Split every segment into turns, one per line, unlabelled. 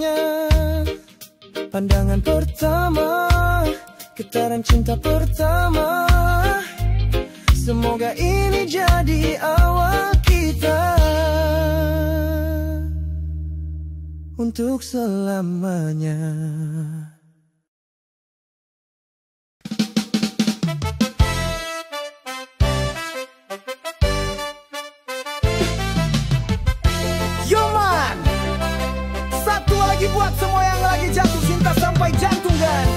selamanya. Pandangan pertama, getaran cinta pertama. Semoga ini jadi awal kita untuk selamanya. Yo man, satu lagi buat semua yang lagi jatuh cinta sampai jantung kan.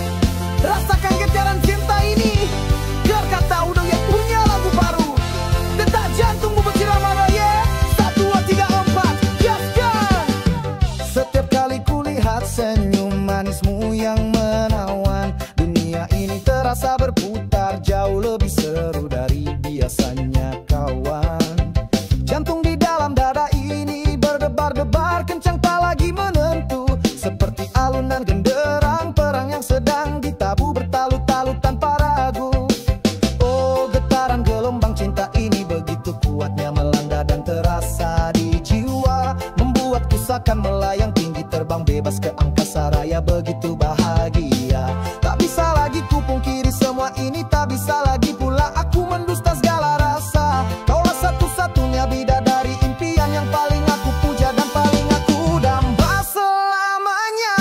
Rasakan getaran cinta ini, biar kata udah ya punya lagu baru. Detak jantungmu bersirama raya, 1, 2, 3, 4, gaskan. Setiap kali kulihat senyum manismu yang menawan, dunia ini terasa berputar jauh lebih seru dari biasanya kawan. Jantung di dalam dada ini berdebar-debar kencang tak lagi menentu, seperti alunan genderang perang yang sedang ditabuh bertalut-talut tanpa ragu. Oh, getaran gelombang cinta ini begitu kuatnya melanda dan terasa di jiwa, membuatku seakan melayang tinggi terbang bebas ke angkasa raya begitu bahagia. Tak bisa lagi kupungkiri semua ini, tak bisa lagi pula aku mendusta segala rasa. Kaulah satu-satunya bidadari impian yang paling aku puja dan paling aku damba selamanya.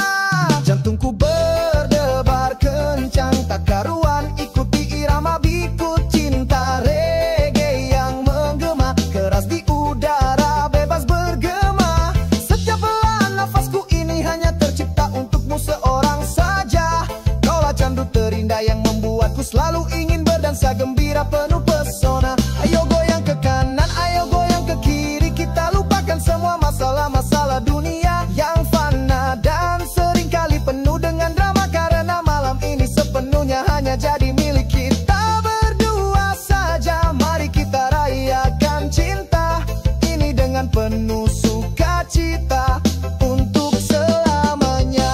Jantungku berdebar kencang tak karuan, ikuti irama biku cinta reggae yang menggema keras di udara bebas bergema. Setiap helaan nafasku ini hanya tercipta untukmu seorang saja. Kaulah candu terindah yang membuatku selalu ingin berdansa gembira penuh pesona. Ayo goyang ke kanan, ayo goyang ke kiri, kita lupakan semua masalah-masalah dunia yang fana dan seringkali penuh dengan drama, karena malam ini sepenuhnya hanya jadi milik kita berdua saja. Mari kita rayakan cinta ini dengan penuh sukacita untuk selamanya.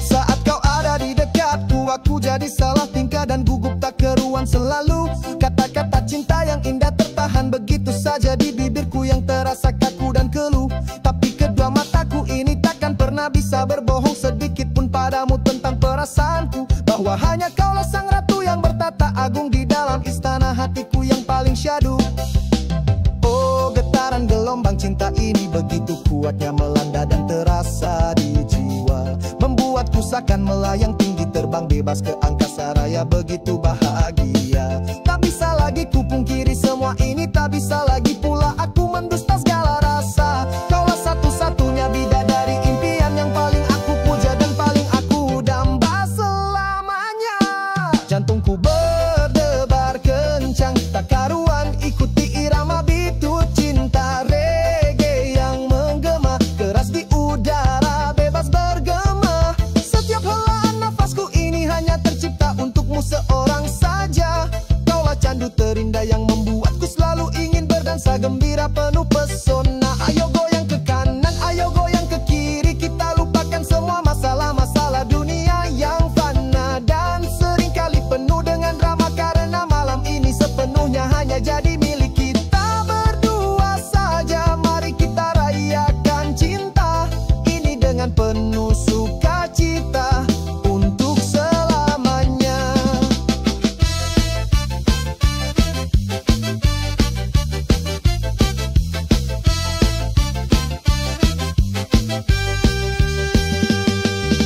Saat kau ada di dekatku, aku jadi salah tingkah dan gugup tak keruan selalu. Kata-kata cinta yang indah tertahan begitu saja di bibirku yang terasa kaku dan keluh. Tapi kedua mataku ini takkan pernah bisa berbohong sedikit pun padamu tentang perasaanku, bahwa hanya kaulah sang ratu yang bertata agung di dalam istana hatiku yang paling syahdu. Oh, getaran gelombang cinta ini begitu kuatnya melanda dan terasa di jiwa, membuatku seakan melayang tinggi terbang bebas ke angkasa raya begitu bahagia. Tak bisa lagi kupungkiri semua ini, tak bisa lagi pula aku mendusta segala rasa. Kaulah satu-satunya bidadari impian yang paling aku puja dan paling aku damba selamanya. Jantungku berdebar kencang tak karuan, ikuti irama bitu cinta reggae yang menggema keras di udara bebas bergema. Setiap helaan nafasku ini hanya tercipta untukmu seorang saja. Kaulah candu terindah yang membuatku selalu ingin berdansa gembira penuh pesona. Ayo goyang ke kanan, ayo goyang ke kiri, kita lupakan semua masalah-masalah dunia yang fana dan seringkali penuh dengan drama, karena malam ini sepenuhnya hanya jadi milik kita berdua saja. Mari kita rayakan cinta ini dengan penuh sukacita untuk selamanya.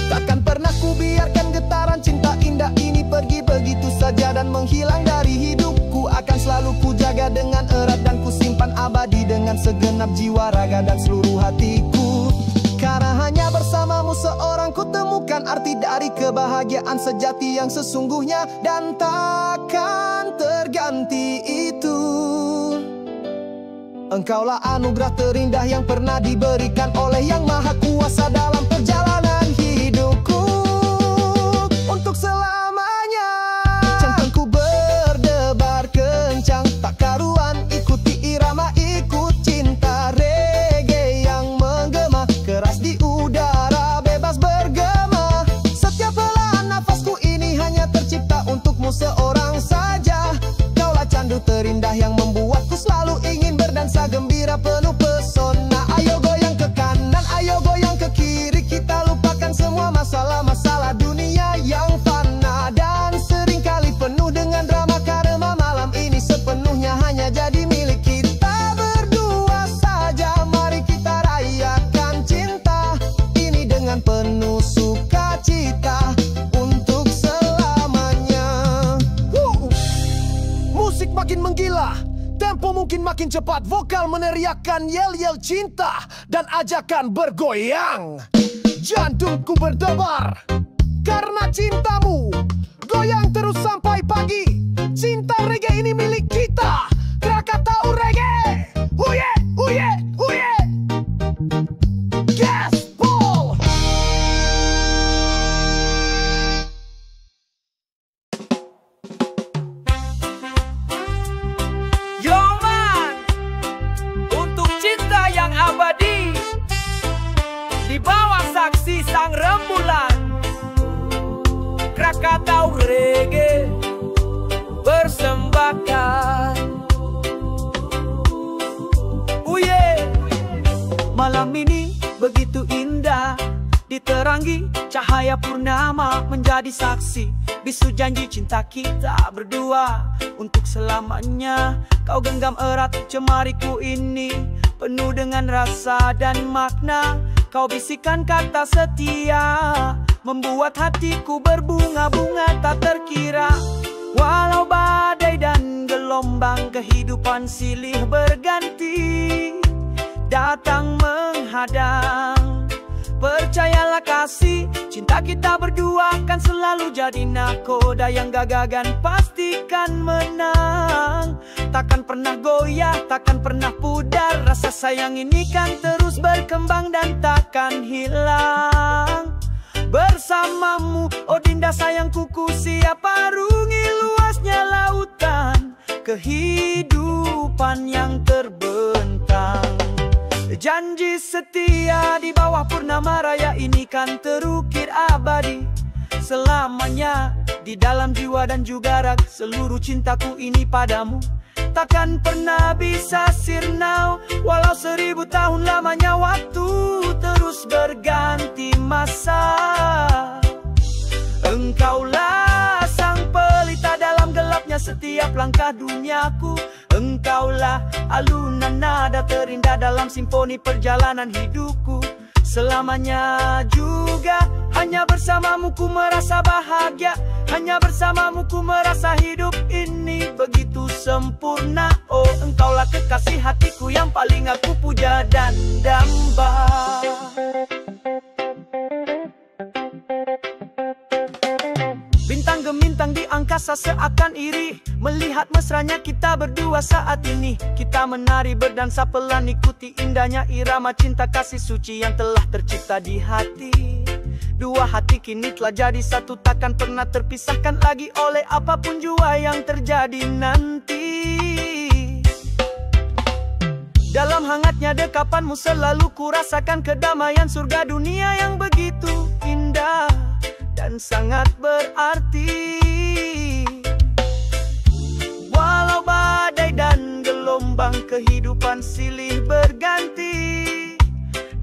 Takkan pernah ku biarkan getaran cinta indah ini pergi begitu saja dan menghilang dari hidupku. Akan selalu ku jaga dengan erat dan ku simpan abadi dengan segenap jiwa, raga dan seluruh hatiku. Karena hanya bersamamu seorang ku temukan arti dari kebahagiaan sejati yang sesungguhnya dan takkan terganti itu. Engkaulah anugerah terindah yang pernah diberikan oleh Yang Maha Kuasa dalam perjalanan hidupku untuk selamanya. Jantungku berdebar kencang tak karuan, ikuti irama ikut cinta reggae yang menggema keras di udara bebas bergema. Setiap helaan nafasku ini hanya tercipta untukmu seorang saja. Kaulah candu terindah yang membuatku selalu ingin berdansa gembira penuh pesona. Ayo goyang ke kanan, ayo goyang ke kiri, Semakin cepat vokal meneriakkan yel-yel cinta dan ajakan bergoyang. Jantungku berdebar karena cintamu, goyang terus sampai pagi. Cinta reggae ini milik kita, Krakatau Reggae. Huye, huye, huye. Gaspol.
Yo man, untuk cinta yang abadi, di bawah saksi sang rembulan, Krakatau Reggae persembahkan. Malam ini begitu indah, diterangi cahaya purnama menjadi saksi bisu janji cinta kita berdua untuk selamanya. Kau genggam erat cemariku ini penuh dengan rasa dan makna. Kau bisikan kata setia membuat hatiku berbunga-bunga tak terkira. Walau badai dan gelombang kehidupan silih berganti datang menghadang, percayalah kasih, cinta kita berdua kan selalu jadi nakoda yang gagagan pastikan menang. Takkan pernah goyah, takkan pernah pudar, rasa sayang ini kan terus berkembang dan takkan hilang. Bersamamu, oh Dinda sayangku, ku siap arungi luasnya lautan kehidupan yang terbentang. Janji setia di bawah purnama raya ini kan terukir abadi selamanya di dalam jiwa dan juga raga. Seluruh cintaku ini padamu takkan pernah bisa sirna, walau 1000 tahun lamanya waktu terus berganti masa. Engkaulah sang pelita dalam gelapnya setiap langkah duniaku. Engkaulah alunan nada terindah dalam simfoni perjalanan hidupku. Selamanya juga hanya bersamamu ku merasa bahagia, hanya bersamamu ku merasa hidup ini begitu sempurna. Oh engkaulah kekasih hatiku yang paling aku puja dan damba. Bintang gemintang di angkasa seakan iri melihat mesranya kita berdua saat ini. Kita menari berdansa pelan ikuti indahnya irama cinta kasih suci yang telah tercipta di hati. Dua hati kini telah jadi satu, takkan pernah terpisahkan lagi oleh apapun jua yang terjadi nanti. Dalam hangatnya dekapanmu selalu ku rasakan kedamaian surga dunia yang begitu indah dan sangat berarti. Walau badai dan gelombang kehidupan silih berganti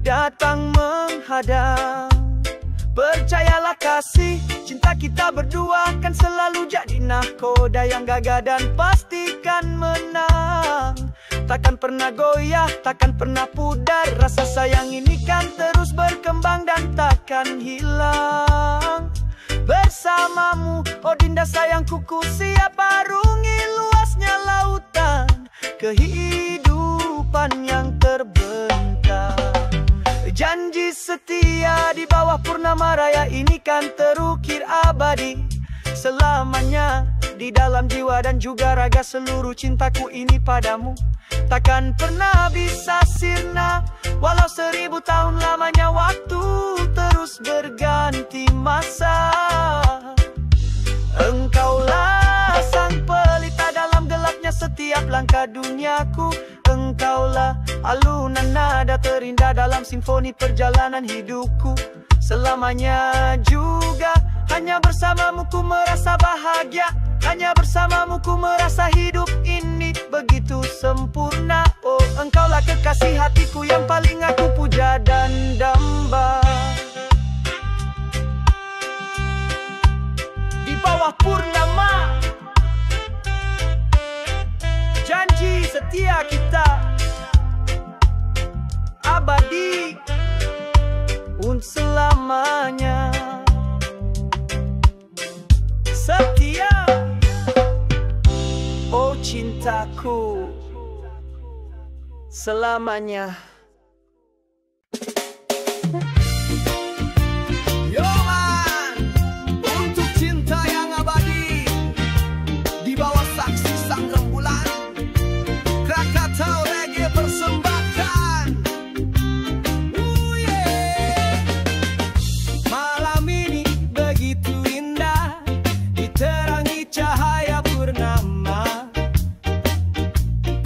datang menghadang, percayalah kasih, cinta kita berdua kan selalu jadi nahkoda yang gagah dan pastikan menang. Takkan pernah goyah, takkan pernah pudar, rasa sayang ini kan terus berkembang dan takkan hilang. Bersamamu, oh Dinda sayangku, ku siap arungi luasnya lautan kehidupan yang terbentang. Janji setia di bawah purnama raya ini kan terukir abadi selamanya di dalam jiwa dan juga raga. Seluruh cintaku ini padamu takkan pernah bisa sirna, walau 1000 tahun lamanya waktu terus berganti masa. Engkaulah sang pelita dalam gelapnya setiap langkah duniaku. Engkaulah alunan nada terindah dalam simfoni perjalanan hidupku. Selamanya juga hanya bersamamu ku merasa bahagia, hanya bersamamu ku merasa hidup ini begitu sempurna. Oh engkaulah kekasih hatiku yang paling aku puja dan damba. Di bawah purnama, janji setia kita abadi untuk selamanya. Setia, oh cintaku. selamanya.
Yoman, untuk cinta yang abadi di bawah saksi sang rembulan, Krakatau Reggae persembahkan. Malam ini begitu indah, diterangi cahaya purnama,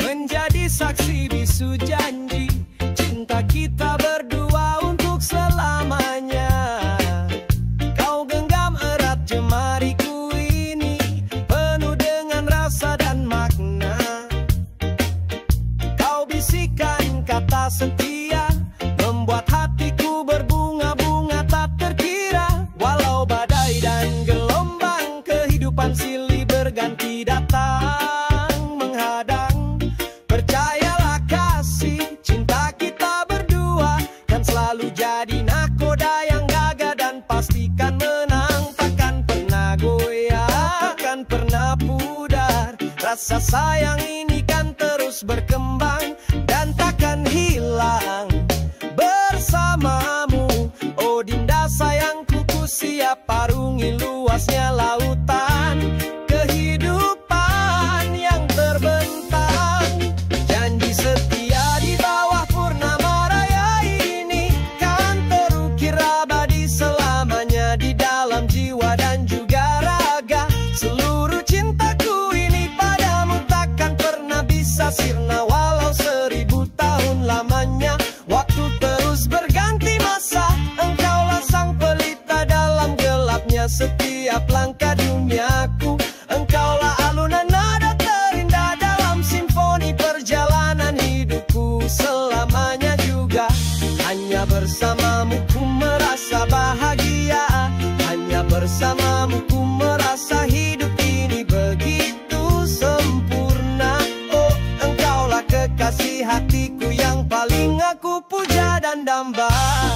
menjadi saksi bisu janji cinta kita berdua untuk selamanya. Kau genggam erat jemariku ini, penuh dengan rasa dan makna. Kau bisikan kata setia, membuat hatiku berbunga-bunga tak terkira. Walau badai dan gelombang kehidupan silih berganti datang menghadang, percayalah kasih cinta kita berdua kan selalu jadi nakoda yang gagah dan pastikan menang. Takkan pernah goyah, takkan pernah pudar, rasa sayang ini kan terus berkembang dan takkan hilang bersamamu. Oh Dinda sayangku, ku siap arungi luasnya lautan kehidupan yang terbentang. Janji setia di bawah purnama raya ini kan terukir abadi selamanya di dalam jiwa dan juga raga. Seluruh cintaku ini padamu takkan pernah bisa sirna walau 1000 tahun lamanya. Waktu terus berganti masa, engkaulah sang pelita dalam gelapnya setiap langkah duniaku. Engkaulah alunan nada terindah dalam simfoni perjalanan hidupku selamanya juga. Hanya bersamamu ku merasa bahagia, hanya bersamamu ku merasa hidup ini begitu sempurna. Oh engkaulah kekasih hatiku yang paling aku puja dan damba.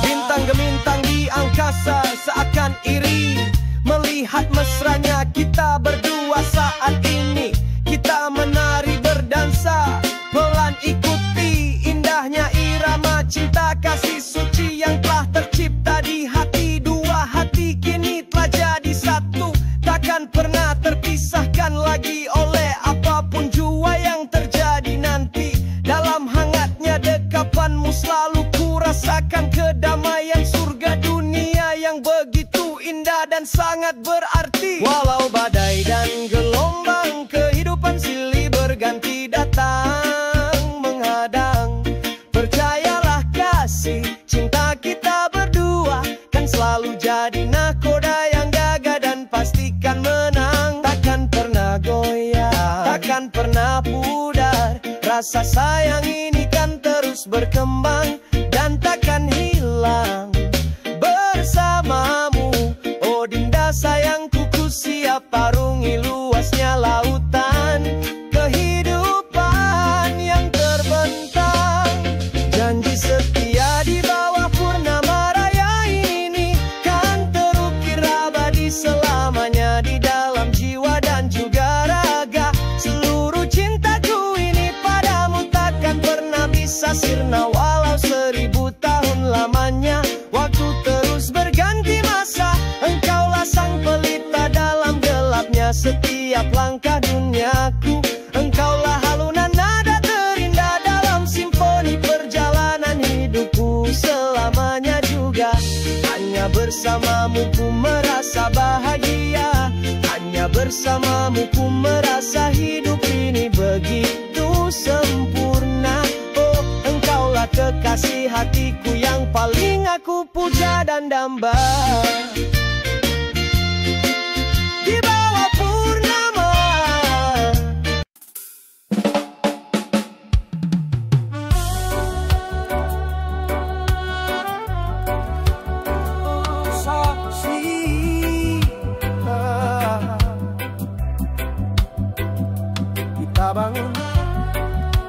Bintang gemintang di angkasa seakan iri melihat mesranya kita berdua saat ini. Kita menari berdansa, pelan ikuti indahnya irama cinta kasih suci yang telah tercipta di hati. Dua hati kini telah jadi satu, takkan pernah terpisahkan lagi oleh apapun jua yang terjadi nanti. Dalam hangatnya dekapanmu selalu ku rasakan kedamaian surga dunia yang begitu indah dan sangat berarti. Walau badai dan gelombang kehidupan silih berganti datang menghadang, percayalah kasih cinta kita berdua kan selalu jadi nakoda yang gagah dan pastikan menang. Takkan pernah goyah, takkan pernah pudar, rasa sayang ini kan terus berkembang dan takkan hilang bersamamu. Oh Dinda sayangku, ku siap arungi luasnya lautan kehidupan yang terbentang. Janji setia di bawah purnama raya ini kan terukir abadi selamanya di dalam jiwa dan juga raga. Seluruh cintaku ini padamu takkan pernah bisa sirna walau 1000 tahun lamanya. Waktu terus berganti masa, engkaulah sang pelita dalam gelapnya setiap langkah duniaku. Engkaulah halunan nada terindah dalam simfoni perjalanan hidupku selamanya juga. Hanya bersamamu ku merasa bahagia, hanya bersamamu ku merasa hidup ini begitu sempurna. Oh engkaulah kekasih hatiku yang paling aku puja dan damba. Di bawah purnama saksi kita bangun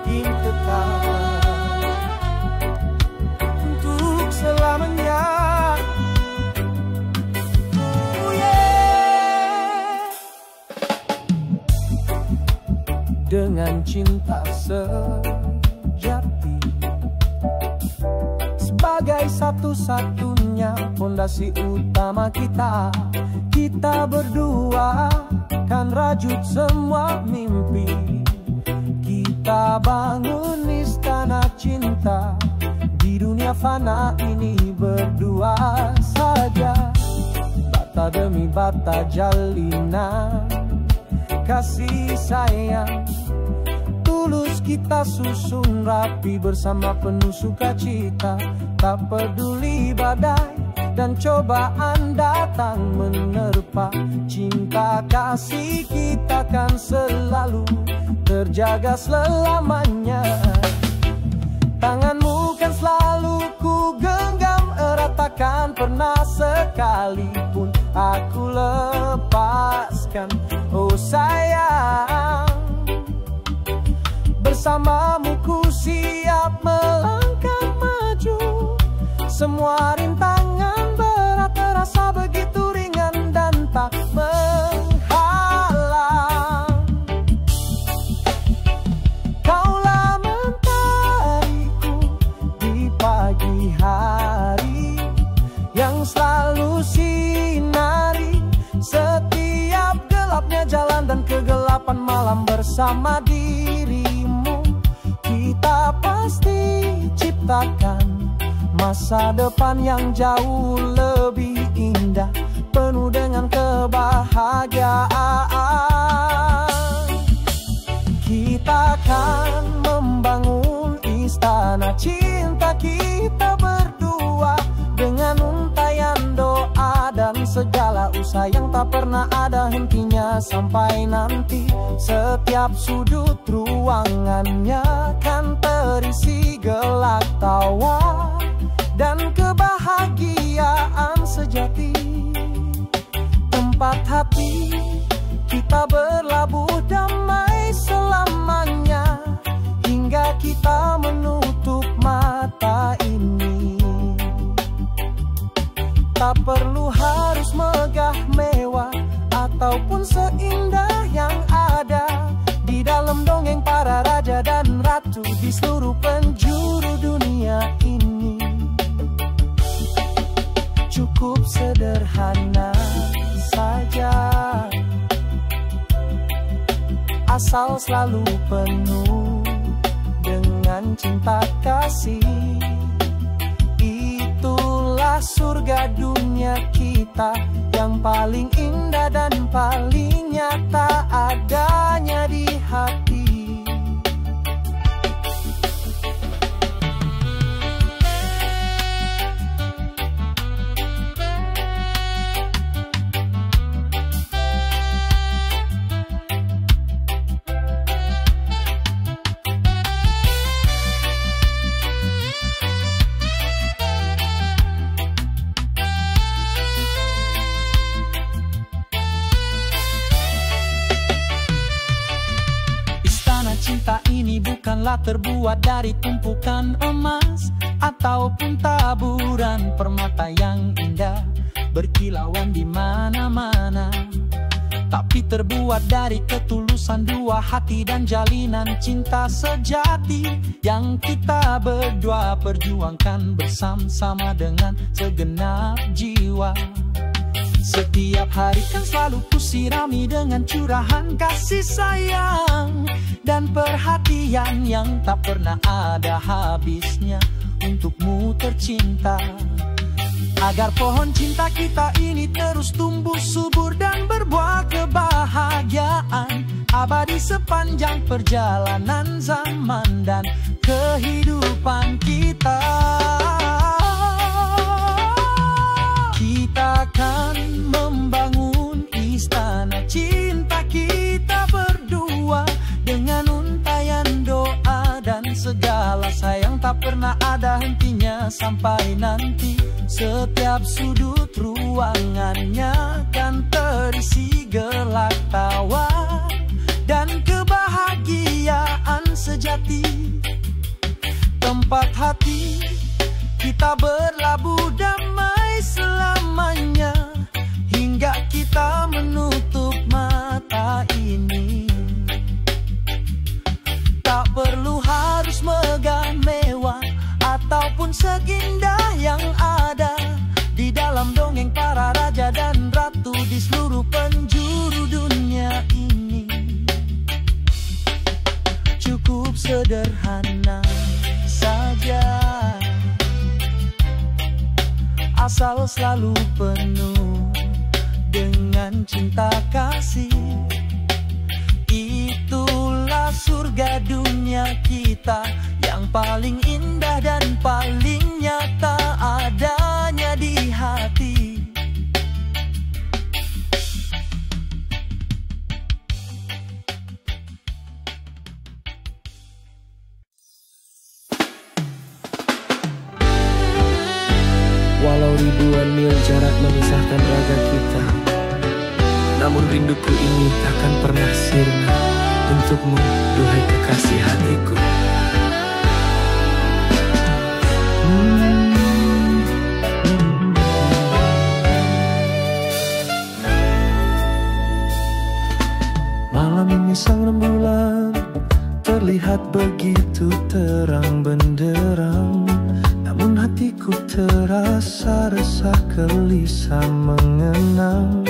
tim tetap untuk selamanya. Dengan cinta sejati sebagai satu-satunya fondasi utama kita. Kita berdua kan rajut semua mimpi. Kita bangun istana cinta di dunia fana ini berdua saja. Bata demi bata jalinan kasih sayang tulus kita susun rapi bersama penuh sukacita. Tak peduli badai dan cobaan datang menerpa, cinta kasih kita kan selalu terjaga selamanya. Tanganmu kan selalu ku genggam erat, takkan pernah sekalipun aku lepaskan. Oh sayang, bersamamu ku siap melangkah maju. Semua rintangan berat terasa begitu ringan dan tak menghalang. Kaulah mentariku di pagi hari yang selalu sinari setiap gelapnya jalan dan kegelapan malam. Bersama dirimu kita pasti ciptakan masa depan yang jauh lebih indah, penuh dengan kebahagiaan. Kita akan membangun istana cinta kita berdua dengan untayan doa dan segala usaha yang tak pernah ada hentinya. Sampai nanti setiap sudut ruangannya kan terisi gelak tawa dan kebahagiaan sejati. Tempat hati kita berlabuh damai selamanya hingga kita menutup mata ini. Tak perlu harus megah mewah ataupun seindah yang ada di dalam dongeng para raja dan ratu di seluruh penjuru dunia ini. Cukup sederhana saja, asal selalu penuh dengan cinta kasih. Itulah surga dunia kita yang paling indah dan paling nyata adanya di hati. Cinta ini bukanlah terbuat dari tumpukan emas ataupun taburan permata yang indah berkilauan di mana-mana, tapi terbuat dari ketulusan dua hati dan jalinan cinta sejati yang kita berdua perjuangkan bersama-sama dengan segenap jiwa. Setiap hari kan selalu kusirami dengan curahan kasih sayang dan perhatian yang tak pernah ada habisnya untukmu tercinta. Agar pohon cinta kita ini terus tumbuh subur dan berbuah kebahagiaan abadi sepanjang perjalanan zaman dan kehidupan kita. Kita akan membangun istana cinta kita berdua dengan untayan doa dan segala sayang tak pernah ada hentinya. Sampai nanti setiap sudut ruangannya kan terisi gelak tawa dan kebahagiaan sejati. Tempat hati kita berlabuh damai selamanya hingga kita menutup mata ini. Tak perlu harus megah mewah ataupun seindah
dongeng para raja dan ratu di seluruh penjuru dunia ini. Cukup sederhana saja, asal selalu penuh dengan cinta kasih. Itulah surga dunia kita yang paling indah dan paling nyata adanya di hati.
Walau ribuan mil jarak memisahkan raga kita, namun rinduku ini takkan pernah sirna untukmu, duhai kekasih hatiku. Malam ini sang rembulan terlihat begitu terang benderang, namun hatiku terasa resah gelisah mengenang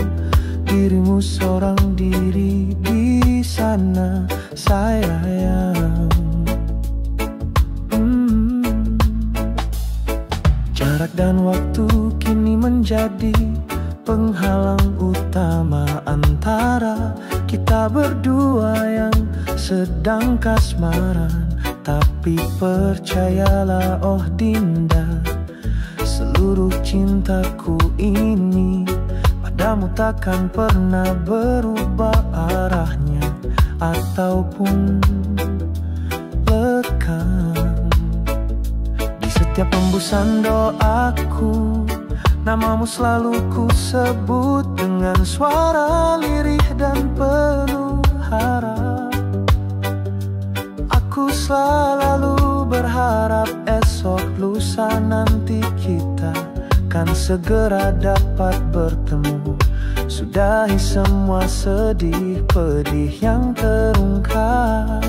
dirimu seorang diri di sana, sayang. Jarak dan waktu kini menjadi penghalang utama antara kita berdua yang sedang kasmaran. Tapi percayalah oh Dinda, seluruh cintaku ini padamu takkan pernah berubah arahnya ataupun lekang. Di setiap hembusan doaku, namamu selalu ku sebut dengan suara lirih dan penuh harap. Aku selalu berharap esok lusa nanti kita kan segera dapat bertemu, sudahi semua sedih pedih yang terungkap.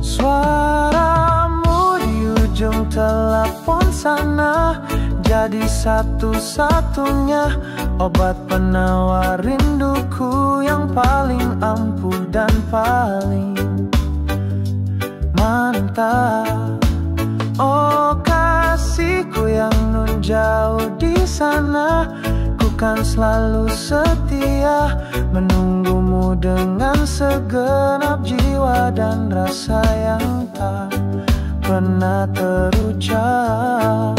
Suaramu di ujung telepon sana jadi satu-satunya obat penawar rinduku yang paling ampuh dan paling mantap. Oh kasihku yang nun jauh di sana, ku kan selalu setia menunggumu dengan segenap jiwa dan rasa yang tak pernah terucap.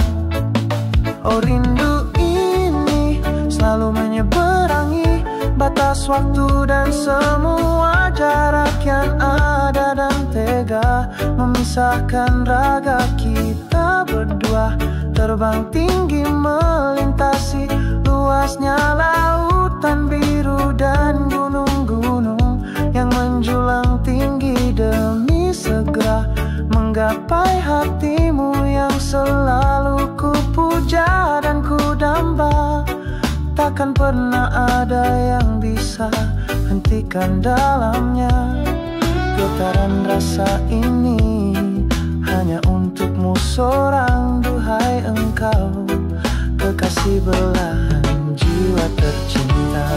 Oh rindu ini selalu menyeberangi batas waktu dan semua jarak yang ada dan tega memisahkan raga kita berdua. Terbang tinggi melintasi luasnya lautan biru dan gunung-gunung yang menjulang tinggi demi segera menggapai hatimu yang selalu ku puja dan ku damba. Takkan pernah ada yang bisa hentikan dalamnya getaran rasa ini, hanya untukmu seorang, duhai engkau kekasih belahan jiwa tercinta.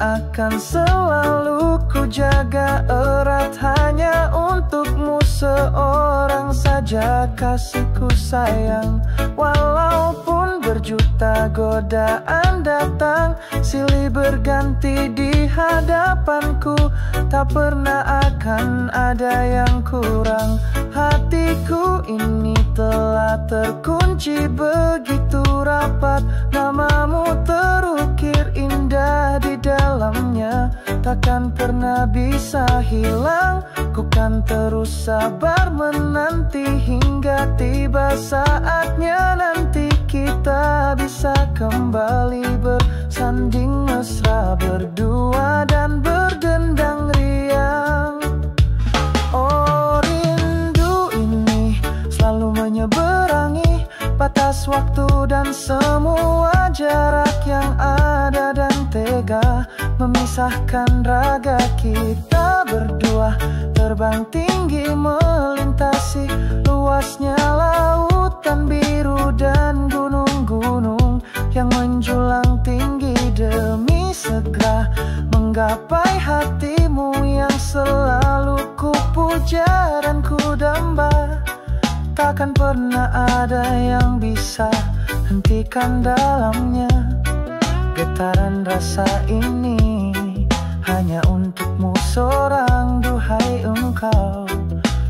Akan selalu ku jaga erat hanya untukmu seorang saja kasihku sayang. Walaupun berjuta godaan datang silih berganti di hadapanku, tak pernah akan ada yang kurang. Hatiku ini telah terkunci begitu rapat, namamu terukir indah di dalamnya, takkan pernah bisa hilang. Ku kan terus sabar menanti hingga tiba saatnya nanti kita bisa kembali bersanding mesra berdua dan berdendang riang. Oh, rindu ini selalu menyeberangi batas waktu dan semua jarak yang ada, dan tega memisahkan raga kita berdua. Terbang tinggi melintasi luasnya lautan biru dan gunung-gunung yang menjulang tinggi demi segera menggapai hatimu yang selalu ku puja dan ku damba. Takkan pernah ada yang bisa hentikan dalamnya getaran rasa ini. Hanya untukmu seorang, duhai engkau,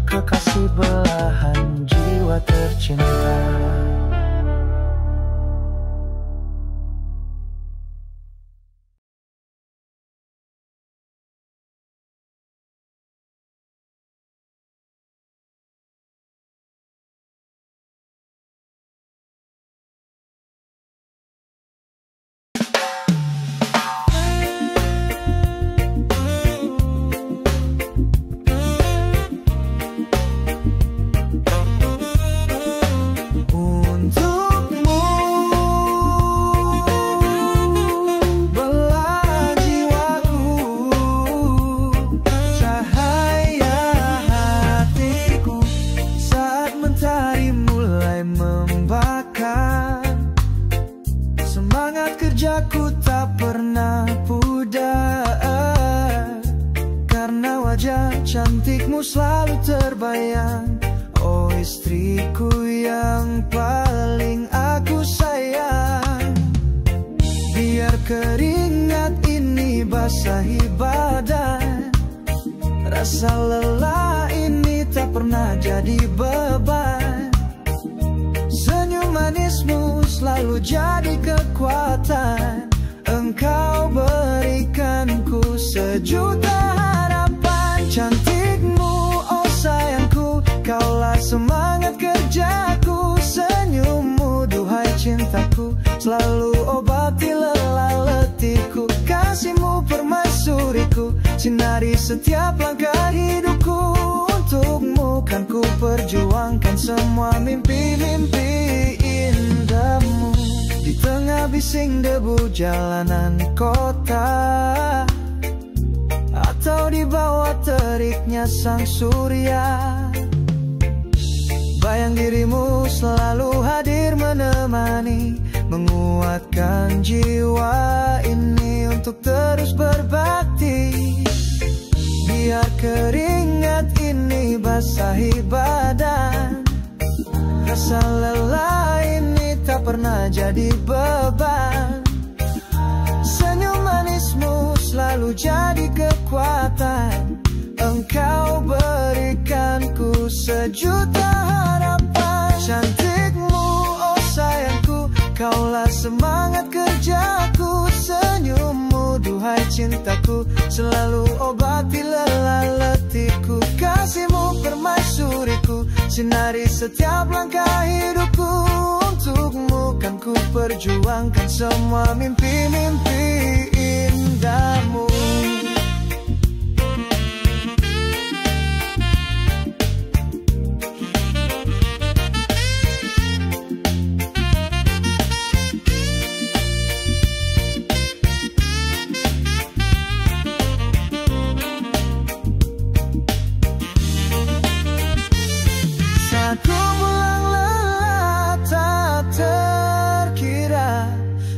kekasih belahan jiwa tercinta.
Aku tak pernah pudar, karena wajah cantikmu selalu terbayang. Oh, istriku yang paling aku sayang. Biar keringat ini basahi badan, rasa lelah ini tak pernah jadi beban. Senyum manismu selalu jadi kekuatan. Engkau berikanku sejuta harapan. Cantikmu, oh sayangku, kaulah semangat kerjaku. Senyummu, duhai cintaku, selalu obati lelah letihku. Kasihmu permaisuriku, sinari setiap langkah hidupku. Untukmu kan ku perjuangkan semua mimpi-mimpi indahmu. Di tengah bising debu jalanan kota, atau di bawah teriknya sang surya, bayang dirimu selalu hadir menemani, menguatkan jiwa ini untuk terus berbakti. Biar keringat ini basahi badan, rasa lelah ini tak pernah jadi beban. Senyum manismu selalu jadi kekuatan. Engkau berikanku sejuta harapan. Cantikmu, oh sayangku, kaulah semangat kerjaku. Senyummu, duhai cintaku, selalu obati lelah letihku. Kasihmu permaisuriku, sinari setiap langkah hidupku. Untukmu kan ku perjuangkan semua mimpi-mimpi indahmu.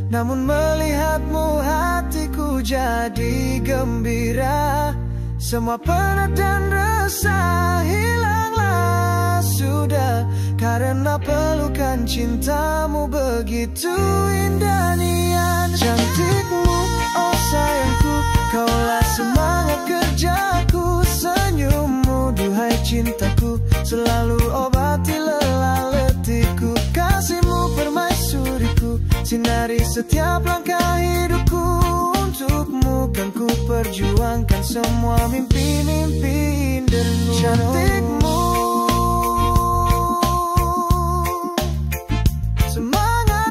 Namun melihatmu hatiku jadi gembira. Semua penat dan resah hilanglah sudah, karena pelukan cintamu begitu indah nian. Cantikmu, oh sayangku, kaulah semangat kerjaku. Senyummu, duhai cintaku, selalu obati lelah letihku. Kasihmu permaisuriku, sinari setiap langkah hidupku. Untukmu kan ku perjuangkan semua mimpi-mimpi indahmu. Cantikmu, semangat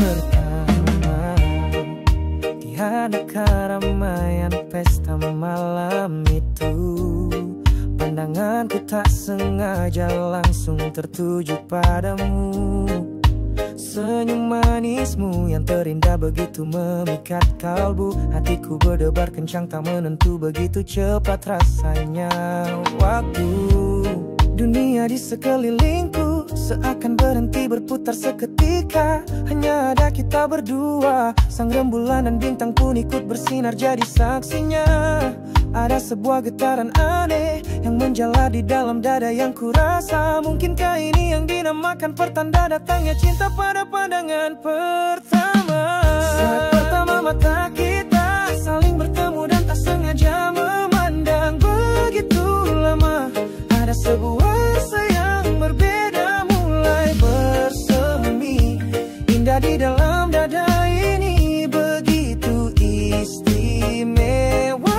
pertama. Tiada keramaian pesta malam itu, pandanganku tak sengaja langsung tertuju padamu. Senyum manismu yang terindah begitu memikat kalbu. Hatiku berdebar kencang tak menentu, begitu cepat rasanya waktu. Dunia di sekelilingku seakan berhenti berputar seketika. Hanya ada kita berdua, sang rembulan dan bintang pun ikut bersinar jadi saksinya. Ada sebuah getaran aneh yang menjalar di dalam dada yang kurasa. Mungkinkah ini yang dinamakan pertanda datangnya cinta pada pandangan pertama? Saat pertama mata kita saling bertemu dan tak sengaja memandang begitu lama. Ada sebuah rasa yang berbeda mulai bersemi, indah di dalam dada ini begitu istimewa.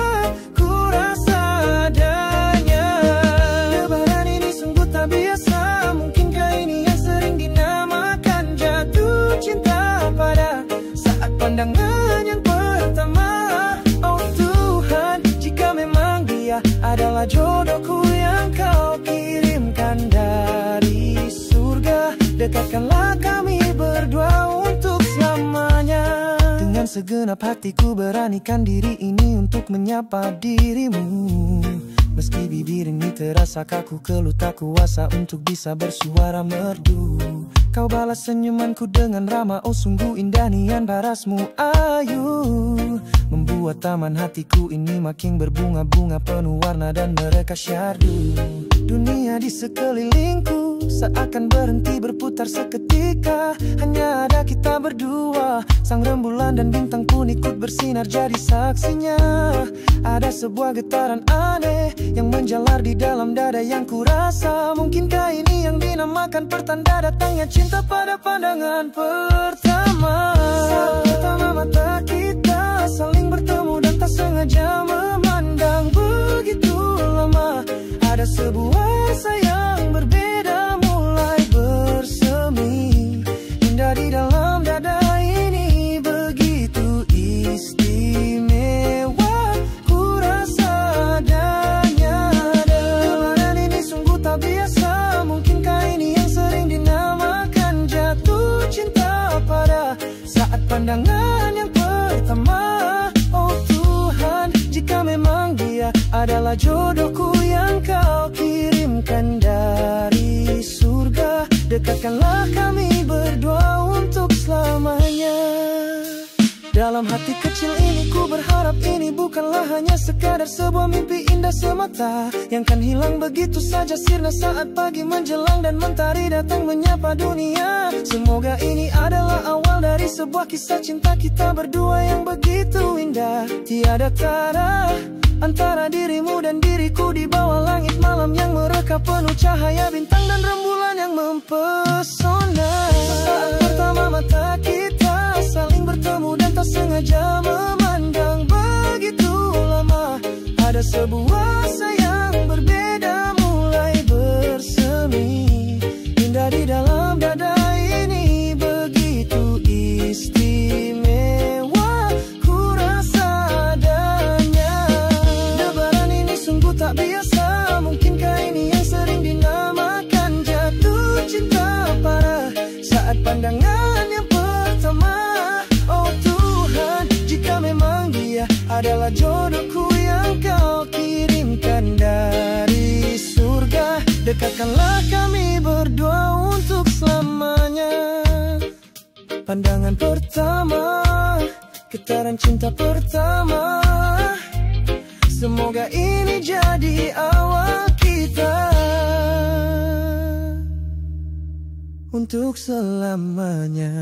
Pandangan yang pertama, oh Tuhan, jika memang dia adalah jodohku yang kau kirimkan dari surga, dekatkanlah kami berdua untuk selamanya. Dengan segenap hatiku beranikan diri ini untuk menyapa dirimu. Meski bibir ini terasa kaku, keluh tak kuasa untuk bisa bersuara merdu. Kau balas senyumanku dengan ramah, oh sungguh indah nian parasmu ayu. Membuat taman hatiku ini makin berbunga-bunga penuh warna dan mereka syardu. Dunia di sekelilingku seakan berhenti berputar seketika. Hanya ada kita berdua, sang rembulan dan bintang pun ikut bersinar jadi saksinya. Ada sebuah getaran aneh yang menjalar di dalam dada yang kurasa. Mungkinkah ini yang dinamakan pertanda datangnya cinta pada pandangan pertama? Saat pertama mata kita saling bertemu dan tak sengaja memandang begitu lama. Ada sebuah rasa yang berbeda mulai bersemi, indah di dalam dada ini begitu istimewa. Ku rasa adanya lebaran ini sungguh tak biasa. Mungkinkah ini yang sering dinamakan jatuh cinta pada saat pandangan yang pertama? Oh Tuhan, jika memang dia adalah jodohku yang kau kirimkan dari surga, dekatkanlah kami berdua untuk selamanya. Dalam hati kecil ini ku berharap ini bukanlah hanya sekadar sebuah mimpi indah semata yang kan hilang begitu saja sirna saat pagi menjelang dan mentari datang menyapa dunia. Semoga ini adalah awal dari sebuah kisah cinta kita berdua yang begitu indah. Tiada tara antara dirimu dan diriku di bawah langit malam yang mereka penuh cahaya bintang dan rembulan yang mempesona. Saat pertama mata kita saling bertemu dan tak sengaja memandang begitu lama. Ada sebuah rasa yang berbeda mulai bersemi, indah di dalam dada ini begitu istimewa. Ku rasa adanya lebaran ini sungguh tak biasa. Mungkinkah ini yang sering dinamakan jatuh cinta parah saat pandangan yang pertama? Oh Tuhan, jika memang dia adalah jodohku yang kau kirimkan dari surga, dekatkanlah kami berdua untuk selamanya. Pandangan pertama, getaran cinta pertama, semoga ini jadi awal kita untuk selamanya.